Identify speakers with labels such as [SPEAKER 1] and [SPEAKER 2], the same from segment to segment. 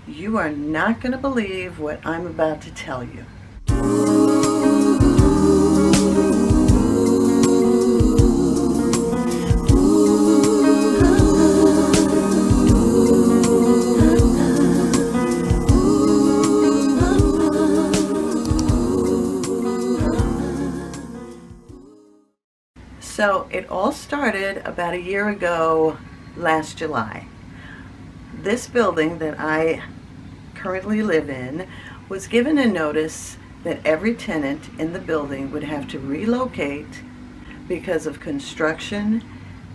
[SPEAKER 1] You are not going to believe what I'm about to tell you. So it all started about a year ago last July. This building that I currently live in was given a notice that every tenant in the building would have to relocate because of construction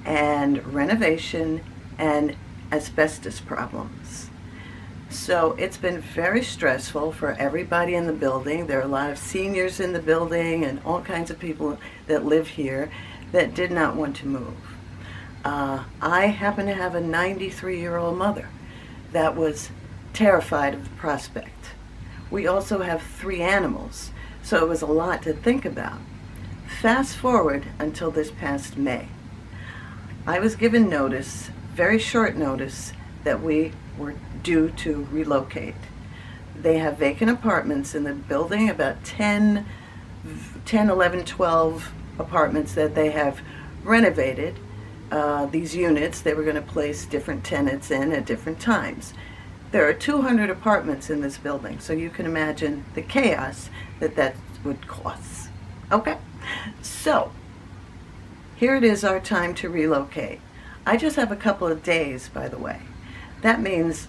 [SPEAKER 1] and renovation and asbestos problems. So it's been very stressful for everybody in the building. There are a lot of seniors in the building and all kinds of people that live here that did not want to move. I happen to have a 93-year-old mother that was terrified of the prospect. We also have 3 animals, so it was a lot to think about. Fast forward until this past May. I was given notice, very short notice, that we were due to relocate. They have vacant apartments in the building, about 10, 11, 12 apartments that they have renovated. These units, they were going to place different tenants in at different times. There are 200 apartments in this building, so you can imagine the chaos that would cause. Okay? So, here it is, our time to relocate. I just have a couple of days, by the way. That means,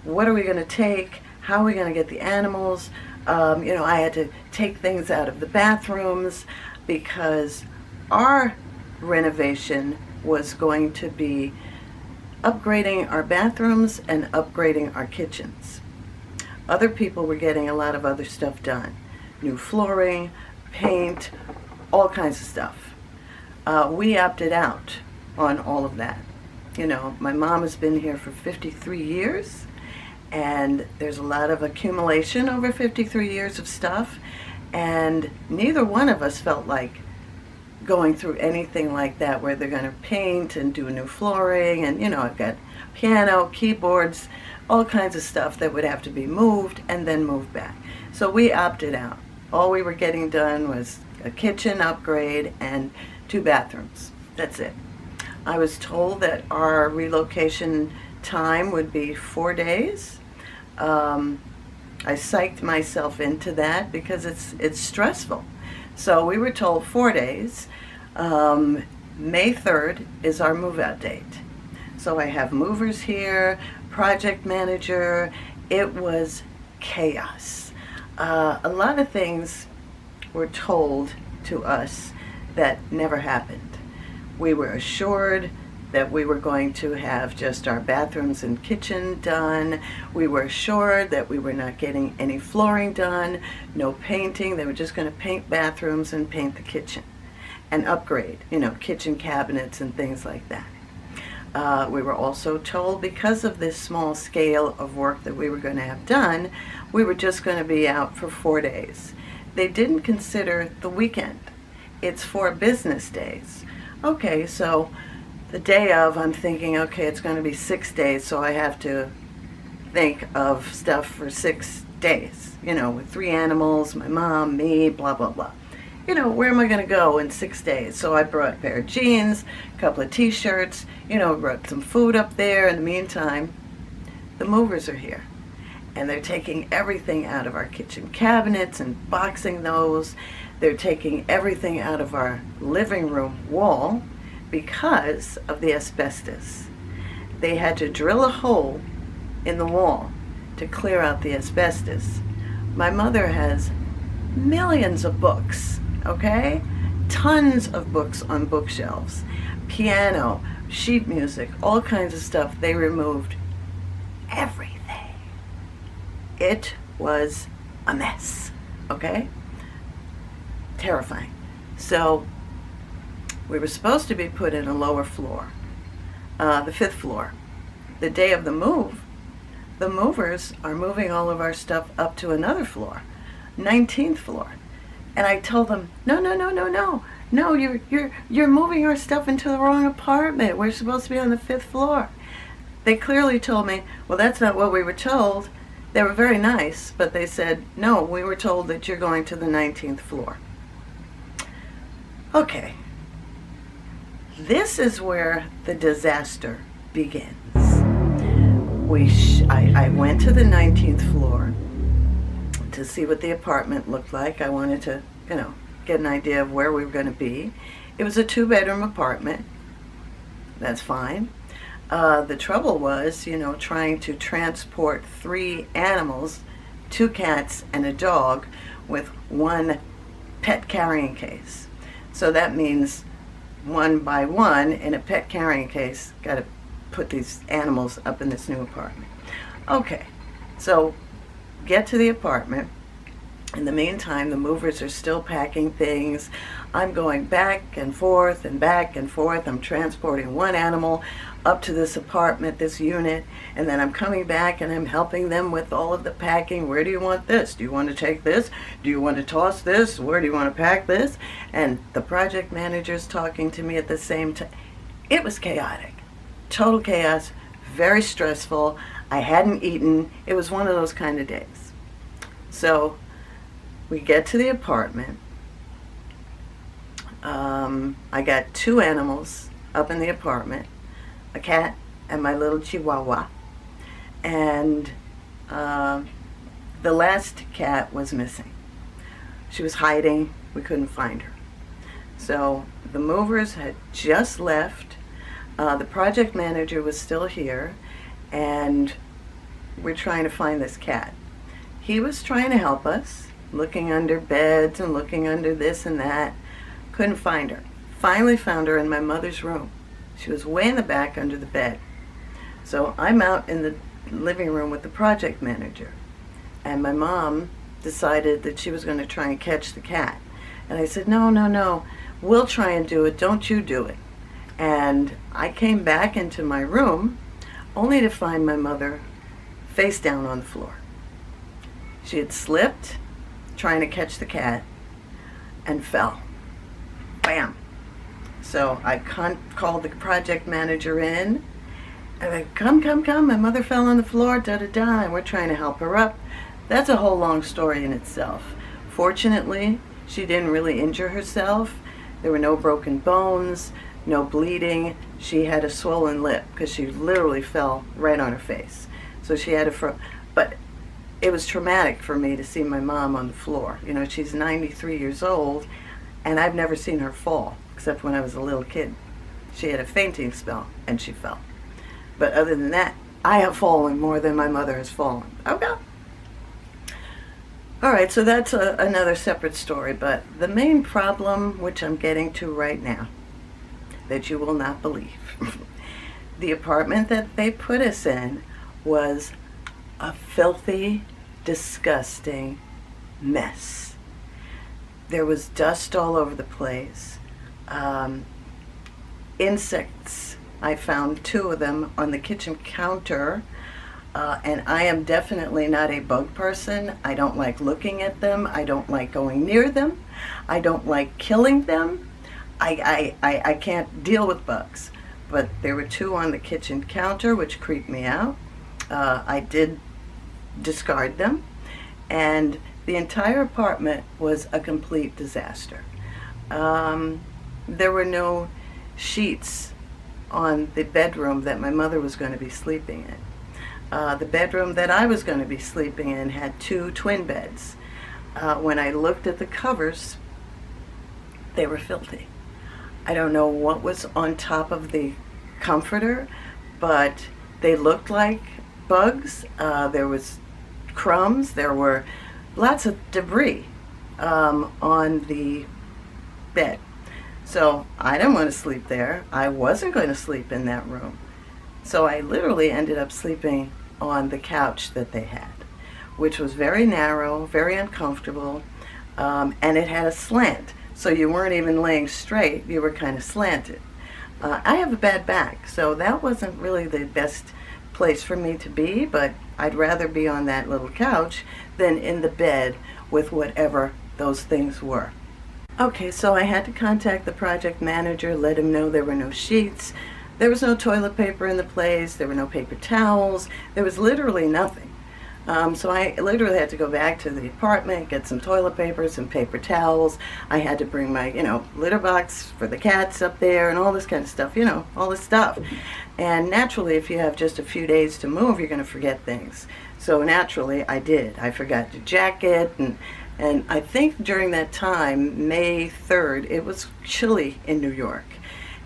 [SPEAKER 1] what are we going to take? How are we going to get the animals? I had to take things out of the bathrooms because our renovation was going to be upgrading our bathrooms and upgrading our kitchens. Other people were getting a lot of other stuff done. New flooring, paint, all kinds of stuff. We opted out on all of that. My mom has been here for 53 years, and there's a lot of accumulation over 53 years of stuff, and neither one of us felt like going through anything like that where they're going to paint and do new flooring, and I've got piano, keyboards, all kinds of stuff that would have to be moved and then moved back. So we opted out. All we were getting done was a kitchen upgrade and 2 bathrooms. That's it. I was told that our relocation time would be 4 days. I psyched myself into that because it's stressful. So we were told 4 days. May 3rd is our move-out date. So I have movers here, project manager. It was chaos. A lot of things were told to us that never happened. We were assured that we were going to have just our bathrooms and kitchen done. We were assured that we were not getting any flooring done, no painting. They were just going to paint bathrooms and paint the kitchen and upgrade, kitchen cabinets and things like that. We were also told because of this small scale of work that we were going to have done, we were just going to be out for 4 days. They didn't consider the weekend. It's 4 business days. Okay, so the day of, I'm thinking, okay, it's going to be 6 days, so I have to think of stuff for 6 days, with 3 animals, my mom, me, blah, blah, blah. Where am I going to go in 6 days? So I brought a pair of jeans, a couple of t-shirts, brought some food up there. In the meantime, the movers are here, and they're taking everything out of our kitchen cabinets and boxing those. They're taking everything out of our living room wall because of the asbestos. They had to drill a hole in the wall to clear out the asbestos. My mother has millions of books, okay? Tons of books on bookshelves. Piano, sheet music, all kinds of stuff. They removed everything. It was a mess, okay? Terrifying. So we were supposed to be put in a lower floor, the 5th floor. The day of the move, the movers are moving all of our stuff up to another floor, 19th floor. And I told them, no, you're moving our stuff into the wrong apartment. We're supposed to be on the 5th floor. They clearly told me, well, that's not what we were told. They were very nice, but they said, no, we were told that you're going to the 19th floor. Okay, this is where the disaster begins. I went to the 19th floor to see what the apartment looked like. I wanted to, get an idea of where we were going to be. It was a 2-bedroom apartment. That's fine. The trouble was, trying to transport 3 animals, 2 cats and a dog, with 1 pet carrying case. So that means 1 by 1 in a pet carrying case, got to put these animals up in this new apartment. Okay, so get to the apartment. In the meantime, the movers are still packing things. I'm going back and forth and back and forth. I'm transporting 1 animal up to this apartment, this unit, and then I'm coming back and I'm helping them with all of the packing. Where do you want this? Do you want to take this? Do you want to toss this? Where do you want to pack this? And the project manager's talking to me at the same time. It was chaotic. Total chaos, very stressful. I hadn't eaten. It was one of those kind of days. So we get to the apartment. I got 2 animals up in the apartment, a cat and my little chihuahua. And the last cat was missing. She was hiding. We couldn't find her. So the movers had just left. The project manager was still here, and we're trying to find this cat. He was trying to help us, looking under beds and looking under this and that. Couldn't find her. Finally found her in my mother's room. She was way in the back under the bed. So I'm out in the living room with the project manager, and my mom decided that she was going to try and catch the cat. And I said, no, we'll try and do it, don't you do it. And I came back into my room only to find my mother face down on the floor. She had slipped trying to catch the cat and fell. Bam. So I called the project manager in, and I come, my mother fell on the floor, and we're trying to help her up. That's a whole long story in itself. Fortunately, she didn't really injure herself. There were no broken bones, no bleeding. She had a swollen lip because she literally fell right on her face. So she had but it was traumatic for me to see my mom on the floor. She's 93 years old, and I've never seen her fall, except when I was a little kid. She had a fainting spell, and she fell. But other than that, I have fallen more than my mother has fallen. Okay. All right, so that's another separate story, but the main problem, which I'm getting to right now, that you will not believe, the apartment that they put us in was a filthy, disgusting mess. There was dust all over the place. Insects, I found 2 of them on the kitchen counter. And I am definitely not a bug person. I don't like looking at them. I don't like going near them. I don't like killing them. I can't deal with bugs. But there were 2 on the kitchen counter, which creeped me out. I did discard them. And the entire apartment was a complete disaster. There were no sheets on the bedroom that my mother was going to be sleeping in. The bedroom that I was going to be sleeping in had 2 twin beds. When I looked at the covers, they were filthy. I don't know what was on top of the comforter, but they looked like bugs. There was crumbs. There were lots of debris on the bed. So I didn't want to sleep there. I wasn't going to sleep in that room. So I literally ended up sleeping on the couch that they had, which was very narrow, very uncomfortable, and it had a slant. So you weren't even laying straight, you were kind of slanted. I have a bad back, so that wasn't really the best place for me to be, but I'd rather be on that little couch than in the bed with whatever those things were. Okay, so I had to contact the project manager, let him know there were no sheets. There was no toilet paper in the place. There were no paper towels. There was literally nothing. So I literally had to go back to the apartment, get some toilet paper, some paper towels. I had to bring my, litter box for the cats up there and all this kind of stuff, all this stuff. And naturally, if you have just a few days to move, you're going to forget things. So naturally, I did. I forgot the jacket, and I think during that time, May 3rd, it was chilly in New York.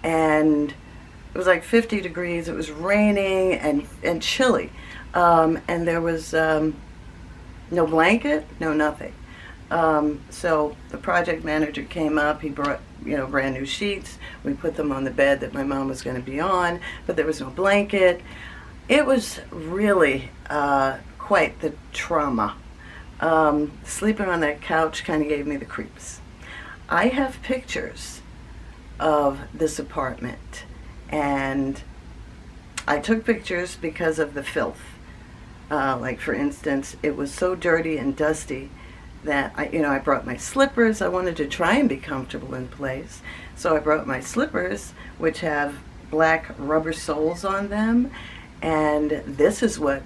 [SPEAKER 1] And it was like 50 degrees. It was raining and chilly. And there was no blanket, no nothing. So the project manager came up. He brought, brand new sheets. We put them on the bed that my mom was going to be on, but there was no blanket. It was really quite the trauma. Sleeping on that couch kind of gave me the creeps. I have pictures of this apartment, and I took pictures because of the filth. Like for instance, it was so dirty and dusty that I brought my slippers. I wanted to try and be comfortable in place, so I brought my slippers, which have black rubber soles on them, and this is what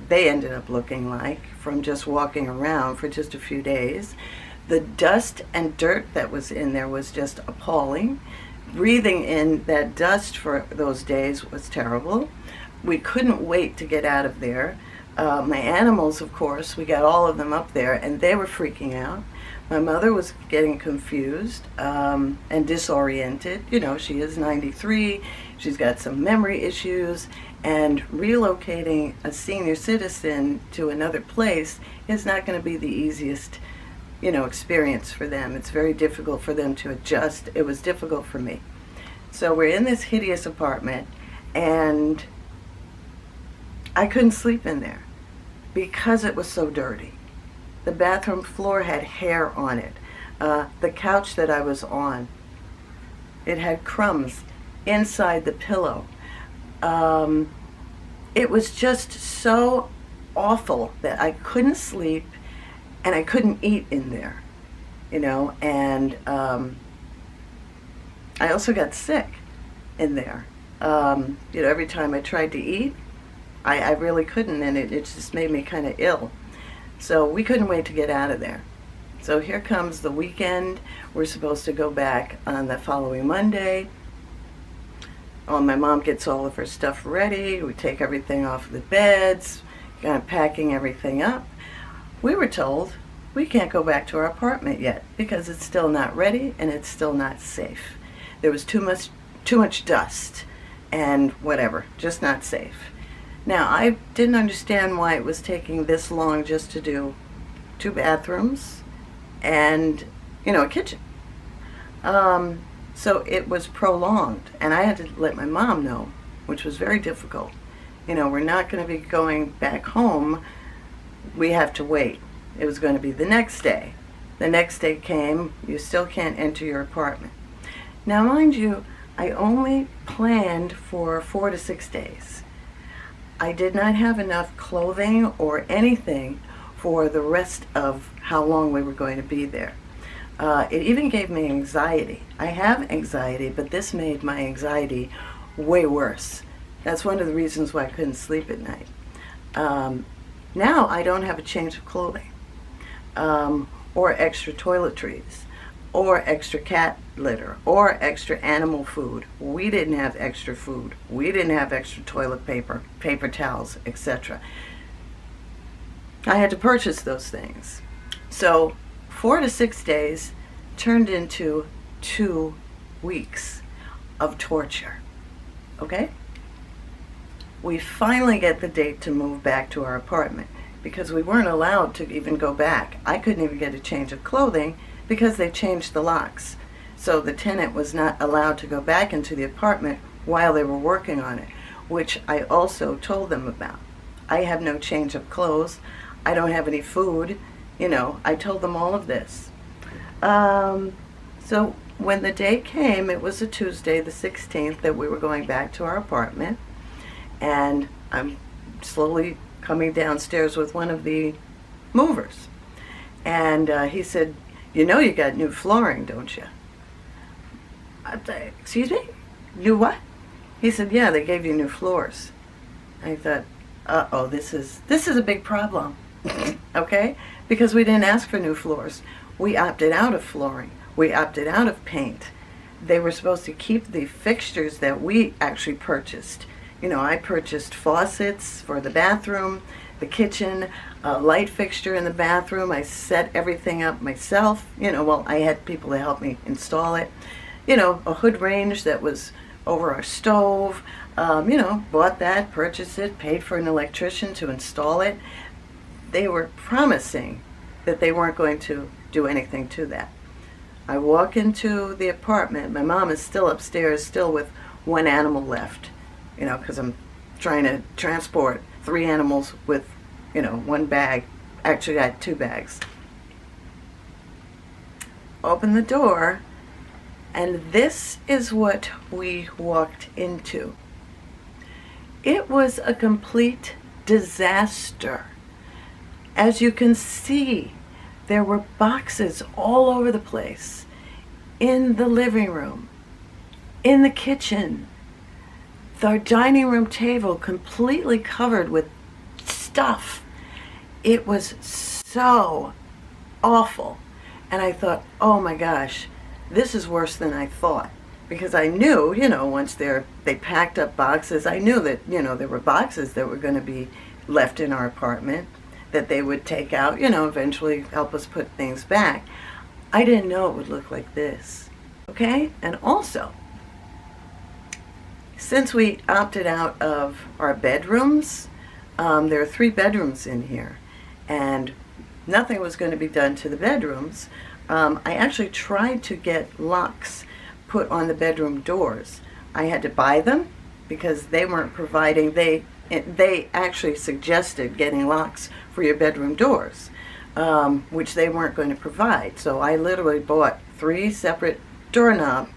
[SPEAKER 1] they ended up looking like from just walking around for just a few days. The dust and dirt that was in there was just appalling. Breathing in that dust for those days was terrible. We couldn't wait to get out of there. My animals, of course, we got all of them up there, and they were freaking out. My mother was getting confused and disoriented. She is 93. She's got some memory issues, and relocating a senior citizen to another place is not going to be the easiest, experience for them. It's very difficult for them to adjust. It was difficult for me. So we're in this hideous apartment, and I couldn't sleep in there because it was so dirty. The bathroom floor had hair on it. The couch that I was on, it had crumbs inside the pillow. It was just so awful that I couldn't sleep and I couldn't eat in there, and I also got sick in there. Every time I tried to eat, I really couldn't, and it just made me kind of ill. So we couldn't wait to get out of there. So here comes the weekend. We're supposed to go back on the following Monday. My mom gets all of her stuff ready. We take everything off the beds, kind of packing everything up. We were told we can't go back to our apartment yet because it's still not ready and it's still not safe. There was too much dust and whatever, just not safe. Now, I didn't understand why it was taking this long just to do 2 bathrooms and, a kitchen. So it was prolonged, and I had to let my mom know, which was very difficult. We're not going to be going back home. We have to wait. It was going to be the next day. The next day came. You still can't enter your apartment. Now, mind you, I only planned for 4 to 6 days. I did not have enough clothing or anything for the rest of how long we were going to be there. It even gave me anxiety. I have anxiety, but this made my anxiety way worse. That's one of the reasons why I couldn't sleep at night. Now I don't have a change of clothing, or extra toiletries, or extra cat litter, or extra animal food. We didn't have extra food. We didn't have extra toilet paper, paper towels, etc. I had to purchase those things. So 4 to 6 days turned into 2 weeks of torture. Okay? We finally get the date to move back to our apartment because we weren't allowed to even go back. I couldn't even get a change of clothing because they changed the locks. So the tenant was not allowed to go back into the apartment while they were working on it, which I also told them about. I have no change of clothes. I don't have any food. I told them all of this. So when the day came, it was a Tuesday, the 16th, that we were going back to our apartment. And I'm slowly coming downstairs with one of the movers. And he said, you got new flooring, don't you? I said, excuse me? New what? He said, yeah, they gave you new floors. I thought, uh-oh, this is a big problem. Okay? Because we didn't ask for new floors. We opted out of flooring. We opted out of paint. They were supposed to keep the fixtures that we actually purchased. You know, I purchased faucets for the bathroom, the kitchen, a light fixture in the bathroom. I set everything up myself. You know, well, I had people to help me install it. You know, a hood range that was over our stove. You know, bought that, purchased it, paid for an electrician to install it. They were promising that they weren't going to do anything to that. I walk into the apartment. My mom is still upstairs, still with one animal left, you know, because I'm trying to transport 3 animals with, you know, 1 bag. Actually, I had 2 bags. Open the door, and this is what we walked into. It was a complete disaster. As you can see, there were boxes all over the place, in the living room, in the kitchen, the dining room table completely covered with stuff. It was so awful. And I thought, oh my gosh, this is worse than I thought. Because I knew, you know, once they packed up boxes, I knew that, you know, there were boxes that were going to be left in our apartment that they would take out, you know, eventually help us put things back. I didn't know it would look like this. Okay? And also, since we opted out of our bedrooms, there are 3 bedrooms in here, and nothing was going to be done to the bedrooms. I actually tried to get locks put on the bedroom doors. I had to buy them because they weren't providing, they actually suggested getting locks for your bedroom doors, which they weren't going to provide. So I literally bought 3 separate doorknobs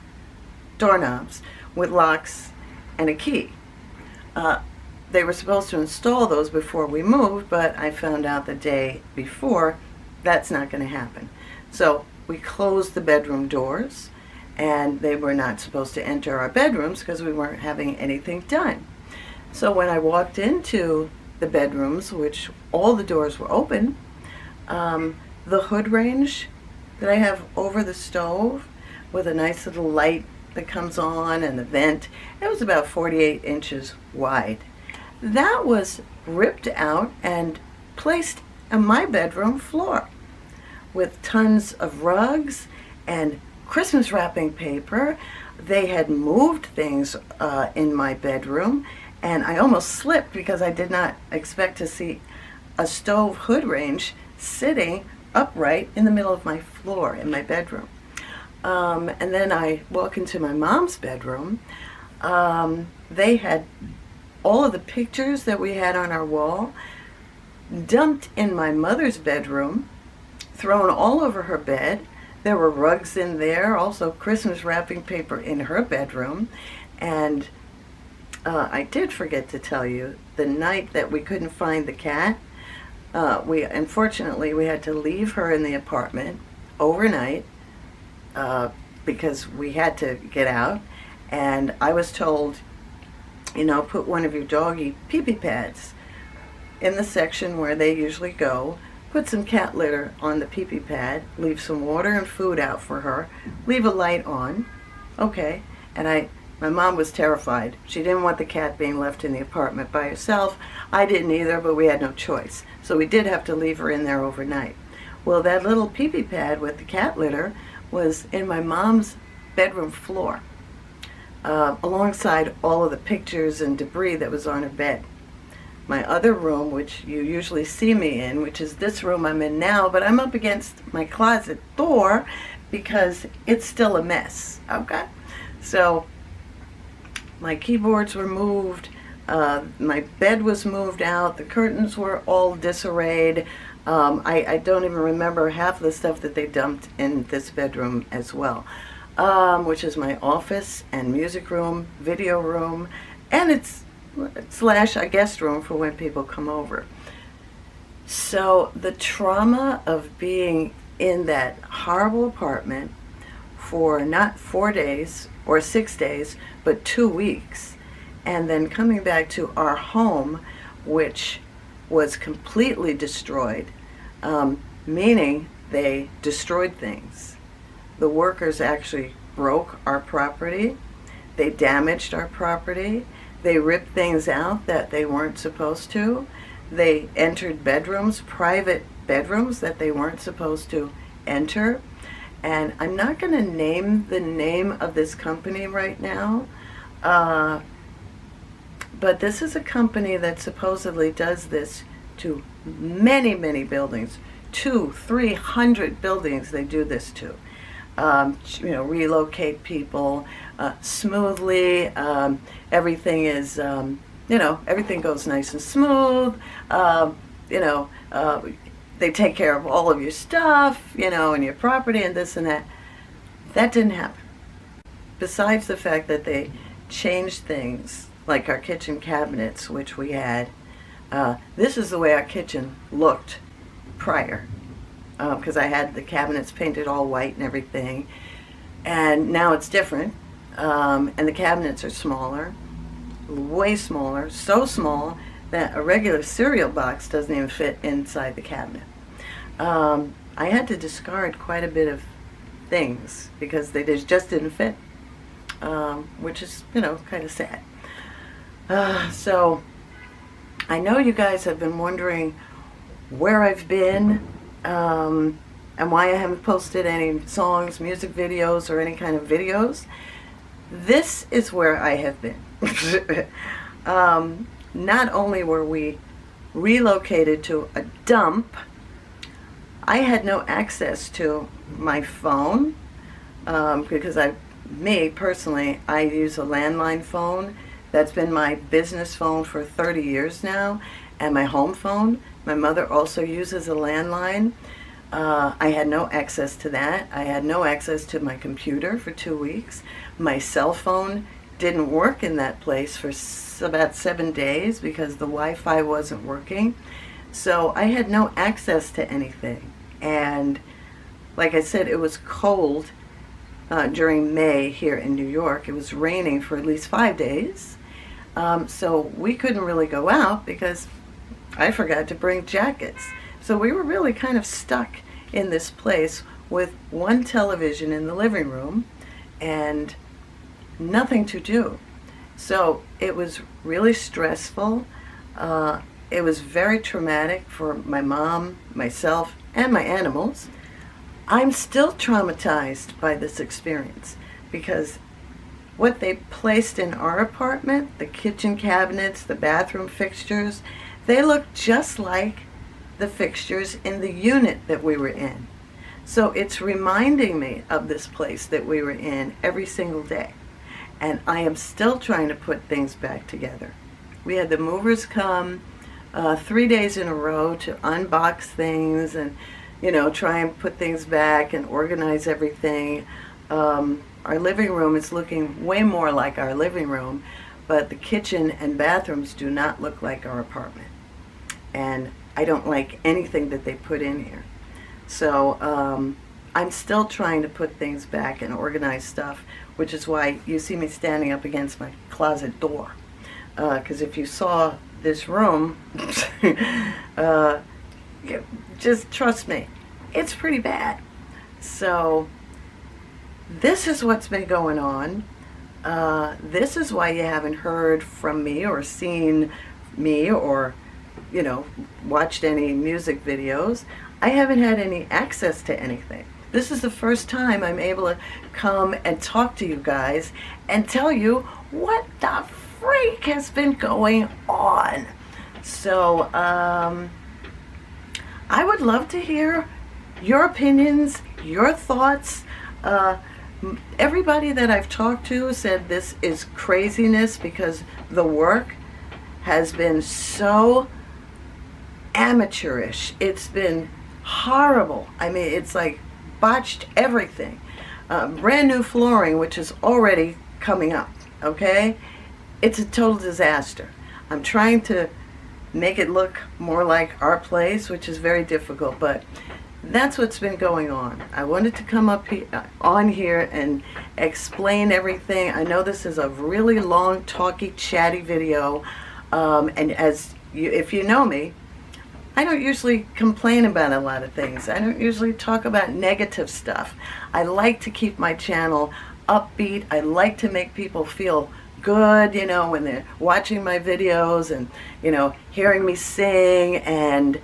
[SPEAKER 1] with locks and a key. They were supposed to install those before we moved, but I found out the day before that's not going to happen. So we closed the bedroom doors, and they were not supposed to enter our bedrooms because we weren't having anything done. So when I walked into the bedrooms, which all the doors were open, the hood range that I have over the stove with a nice little light that comes on and the vent, it was about 48 inches wide. That was ripped out and placed on my bedroom floor with tons of rugs and Christmas wrapping paper. They had moved things in my bedroom, and I almost slipped because I did not expect to see a stove hood range sitting upright in the middle of my floor in my bedroom. And then I walk into my mom's bedroom. They had all of the pictures that we had on our wall dumped in my mother's bedroom, thrown all over her bed. There were rugs in there, also Christmas wrapping paper in her bedroom. And I did forget to tell you, the night that we couldn't find the cat, unfortunately we had to leave her in the apartment overnight because we had to get out. And I was told, you know, put one of your doggy pee-pee pads in the section where they usually go. Put some cat litter on the pee-pee pad, leave some water and food out for her, leave a light on. Okay. And my mom was terrified. She didn't want the cat being left in the apartment by herself. I didn't either, but we had no choice. So we did have to leave her in there overnight. Well, that little pee-pee pad with the cat litter was in my mom's bedroom floor, alongside all of the pictures and debris that was on her bed. My other room, which you usually see me in, which is this room I'm in now, but I'm up against my closet door because it's still a mess, okay? So my keyboards were moved, my bed was moved out, the curtains were all disarrayed. I don't even remember half the stuff that they dumped in this bedroom as well, which is my office and music room, video room, and it's slash a guest room for when people come over. So the trauma of being in that horrible apartment for not 4 days or 6 days, but 2 weeks, and then coming back to our home, which was completely destroyed, meaning they destroyed things. The workers actually broke our property. They damaged our property. They ripped things out that they weren't supposed to. They entered bedrooms, private bedrooms that they weren't supposed to enter. And I'm not going to name the name of this company right now, but this is a company that supposedly does this to many, many buildings. 200-300 buildings they do this to. Relocate people smoothly. Everything is, everything goes nice and smooth. They take care of all of your stuff, and your property and this and that. That didn't happen. Besides the fact that they changed things, like our kitchen cabinets, which we had. This is the way our kitchen looked prior, because I had the cabinets painted all white and everything, and now it's different, and the cabinets are smaller, way smaller, so small that a regular cereal box doesn't even fit inside the cabinet. I had to discard quite a bit of things because they just didn't fit, which is, kind of sad. So I know you guys have been wondering where I've been, and why I haven't posted any songs, music videos, or any kind of videos. This is where I have been. Not only were we relocated to a dump, I had no access to my phone, because me personally, I use a landline phone. That's been my business phone for 30 years now, and my home phone. My mother also uses a landline. I had no access to that. I had no access to my computer for 2 weeks. My cell phone didn't work in that place for about 7 days because the Wi-Fi wasn't working. So I had no access to anything. And like I said, it was cold during May here in New York. It was raining for at least 5 days. So we couldn't really go out because I forgot to bring jackets. So we were really kind of stuck in this place with one television in the living room and nothing to do. So it was really stressful. It was very traumatic for my mom, myself, and my animals. I'm still traumatized by this experience because what they placed in our apartment, the kitchen cabinets, the bathroom fixtures, they look just like the fixtures in the unit that we were in. So it's reminding me of this place that we were in every single day. And I am still trying to put things back together. We had the movers come 3 days in a row to unbox things and, try and put things back and organize everything. Our living room is looking way more like our living room, but the kitchen and bathrooms do not look like our apartment. And I don't like anything that they put in here. So I'm still trying to put things back and organize stuff, which is why you see me standing up against my closet door. Because if you saw this room, just trust me, it's pretty bad. So this is what's been going on. This is why you haven't heard from me or seen me or, watched any music videos. I haven't had any access to anything. This is the first time I'm able to come and talk to you guys and tell you what the freak has been going on. So, I would love to hear your opinions, your thoughts. Everybody that I've talked to said this is craziness because the work has been so amateurish. It's been horrible. I mean, it's like botched everything. Brand new flooring, which is already coming up, okay? It's a total disaster. I'm trying to make it look more like our place, which is very difficult, but that's what's been going on. I wanted to come up on here and explain everything. I know this is a really long, talky, chatty video, and if you know me, I don't usually complain about a lot of things. I don't usually talk about negative stuff. I like to keep my channel upbeat. I like to make people feel good, you know, when they're watching my videos and, you know, hearing me sing. And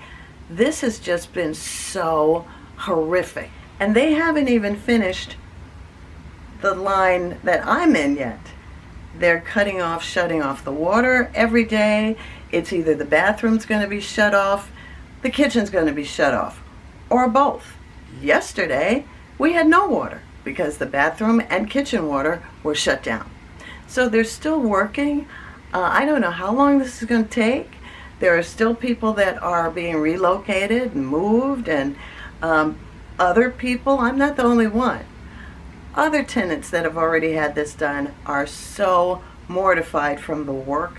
[SPEAKER 1] this has just been so horrific. And they haven't even finished the line that I'm in yet. They're shutting off the water every day. It's either the bathroom's going to be shut off, the kitchen's going to be shut off, or both. Yesterday, we had no water because the bathroom and kitchen water were shut down. So they're still working. I don't know how long this is going to take. There are still people that are being relocated and moved, and other people, I'm not the only one. Other tenants that have already had this done are so mortified from the work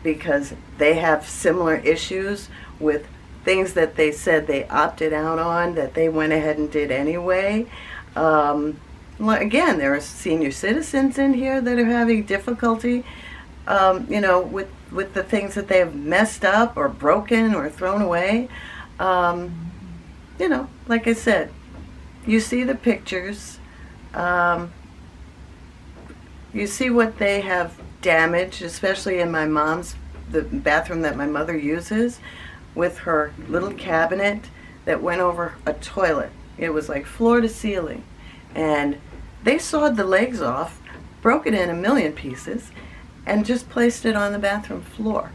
[SPEAKER 1] because they have similar issues with things that they said they opted out on that they went ahead and did anyway. Again, there are senior citizens in here that are having difficulty, you know, with the things that they have messed up or broken or thrown away. You know, like I said, you see the pictures. You see what they have damaged, especially in the bathroom that my mother uses, with her little cabinet that went over a toilet. It was like floor to ceiling. And they sawed the legs off, broke it in a million pieces, and just placed it on the bathroom floor.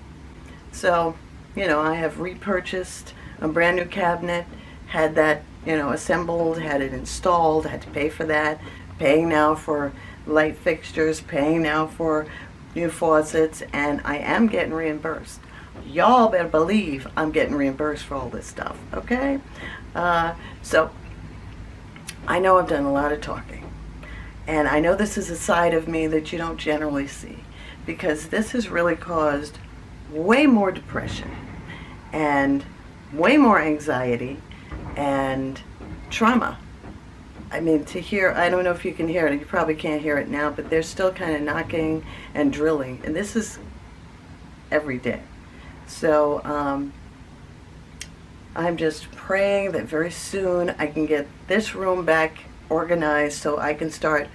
[SPEAKER 1] So, you know, I have repurchased a brand new cabinet, had that, you know, assembled, had it installed, had to pay for that, paying now for light fixtures, paying now for new faucets, and I am getting reimbursed. Y'all better believe I'm getting reimbursed for all this stuff, okay? So, I know I've done a lot of talking, and I know this is a side of me that you don't generally see, because this has really caused way more depression and way more anxiety and trauma. I mean, to hear, I don't know if you can hear it, you probably can't hear it now, but they're still kind of knocking and drilling, and this is every day. So I'm just praying that very soon I can get this room back organized so I can start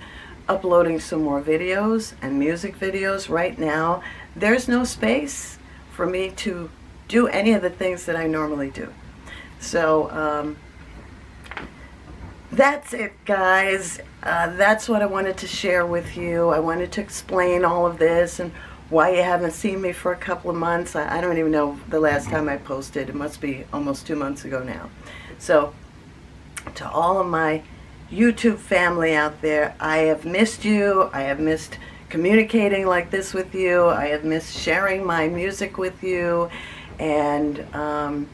[SPEAKER 1] uploading some more videos and music videos. Right now, there's no space for me to do any of the things that I normally do. So that's it, guys. That's what I wanted to share with you. I wanted to explain all of this and why you haven't seen me for a couple of months. I don't even know the last time I posted. It must be almost 2 months ago now. So, to all of my YouTube family out there, I have missed you. I have missed communicating like this with you. I have missed sharing my music with you. And I'm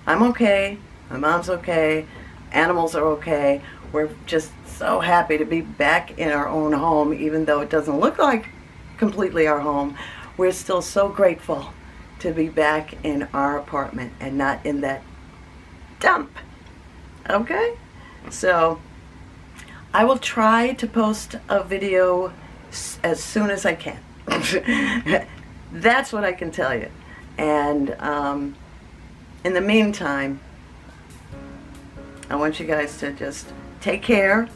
[SPEAKER 1] okay. My mom's okay. Animals are okay. We're just so happy to be back in our own home, even though it doesn't look like completely our home. We're still so grateful to be back in our apartment and not in that dump. Okay? So I will try to post a video as soon as I can. That's what I can tell you. And in the meantime, I want you guys to just take care.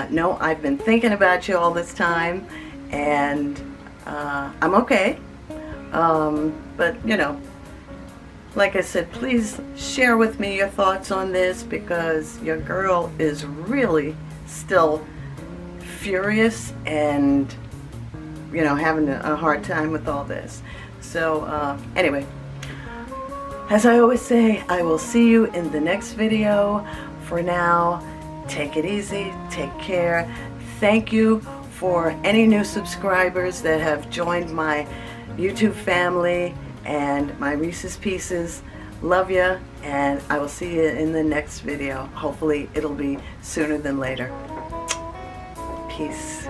[SPEAKER 1] No, I've been thinking about you all this time, and I'm okay. But, you know, like I said, please share with me your thoughts on this, because your girl is really still furious and, you know, having a hard time with all this. So, anyway, as I always say, I will see you in the next video. For now, take it easy, take care. Thank you for any new subscribers that have joined my YouTube family and my Reese's Pieces. Love ya, and I will see you in the next video. Hopefully it'll be sooner than later. Peace.